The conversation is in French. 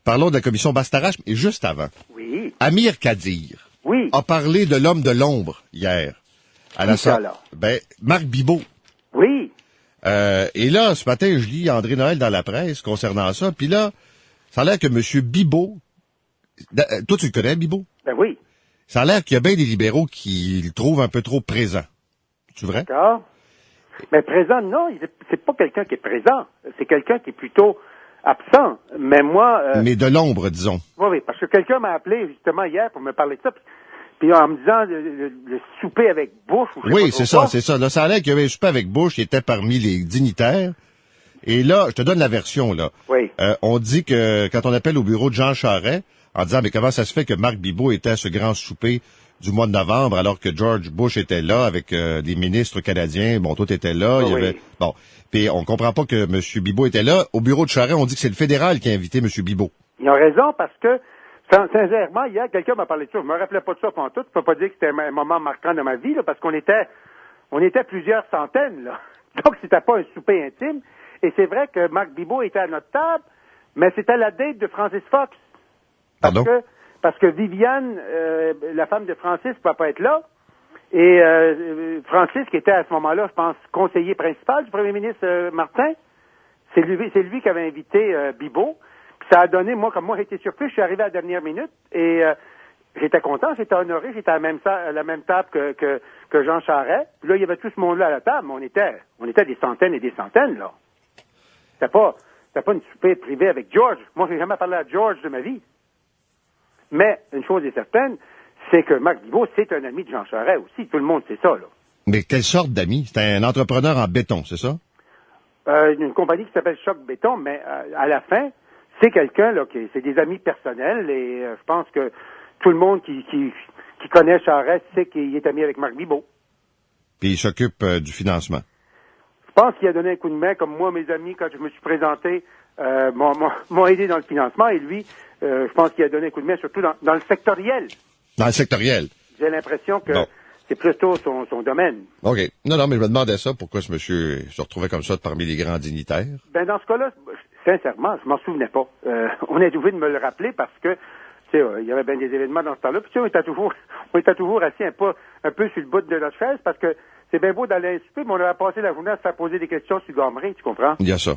Parlons de la commission Bastarache, et juste avant. Oui. Amir Kadir Oui. a parlé de l'homme de l'ombre hier. À la ça, là? Marc Bibot. Oui. Et là, ce matin, je lis André Noël dans la presse concernant ça, puis là, ça a l'air que M. Bibot... Toi, tu le connais, Bibot? Ben oui. Ça a l'air qu'il y a bien des libéraux qui le trouvent un peu trop présent. C'est vrai? D'accord. Mais présent, non, c'est pas quelqu'un qui est présent. C'est quelqu'un qui est plutôt absent. Mais moi... Mais de l'ombre, disons. Oui, parce que quelqu'un m'a appelé justement hier pour me parler de ça. Puis en me disant le souper avec Bush. Ou Oui, c'est ça. Là, ça a l'air qu'il y avait un souper avec Bush, il était parmi les dignitaires. Et là, je te donne la version, là. Oui. On dit que quand on appelle au bureau de Jean Charest, en disant, mais comment ça se fait que Marc Bibot était à ce grand souper du mois de novembre, alors que George Bush était là avec des ministres canadiens, bon, tout était là, il y avait... Bon, puis on comprend pas que M. Bibot était là. Au bureau de Charest, on dit que c'est le fédéral qui a invité M. Bibot. Ils ont raison, parce que, sincèrement, hier, quelqu'un m'a parlé de ça. Je me rappelais pas de ça pendant tout. Je peux pas dire que c'était un moment marquant de ma vie, là, parce qu'on était plusieurs centaines, là. Donc, c'était pas un souper intime. Et c'est vrai que Marc Bibot était à notre table, mais c'était la date de Francis Fox. Pardon? Parce que Viviane, la femme de Francis, ne pouvait pas être là. Et Francis, qui était à ce moment-là, je pense, conseiller principal du premier ministre Martin, c'est lui qui avait invité Bibot. Puis ça a donné, moi, comme moi, j'ai été surpris, je suis arrivé à la dernière minute et j'étais content, j'étais honoré, j'étais à la même table que Jean Charest. Puis là, il y avait tout ce monde-là à la table, mais on était des centaines et des centaines, là. C'était pas une souper privée avec George. Moi, j'ai jamais parlé à George de ma vie. Mais une chose est certaine, c'est que Marc Bibot, c'est un ami de Jean Charest aussi. Tout le monde sait ça, là. Mais quelle sorte d'ami? C'est un entrepreneur en béton, c'est ça? Une compagnie qui s'appelle Choc Béton, mais à la fin, c'est quelqu'un, là, c'est des amis personnels, et je pense que tout le monde qui connaît Charest sait qu'il est ami avec Marc Bibot. Puis il s'occupe du financement. Je pense qu'il a donné un coup de main, comme moi, mes amis, quand je me suis présenté, m'ont aidé dans le financement, et lui, je pense qu'il a donné un coup de main, surtout dans le sectoriel. Dans le sectoriel? J'ai l'impression que c'est plutôt son domaine. OK. Non, mais je me demandais ça, pourquoi ce monsieur se retrouvait comme ça parmi les grands dignitaires? Ben, dans ce cas-là, sincèrement, je m'en souvenais pas. On est obligé de me le rappeler parce que, tu sais, il y avait bien des événements dans ce temps-là. Puis, tu sais, on était toujours assis un peu sur le bout de notre chaise parce que c'est bien beau d'aller à un souper, mais on avait passé la journée à se faire poser des questions sur Gomery, tu comprends? Il y a ça.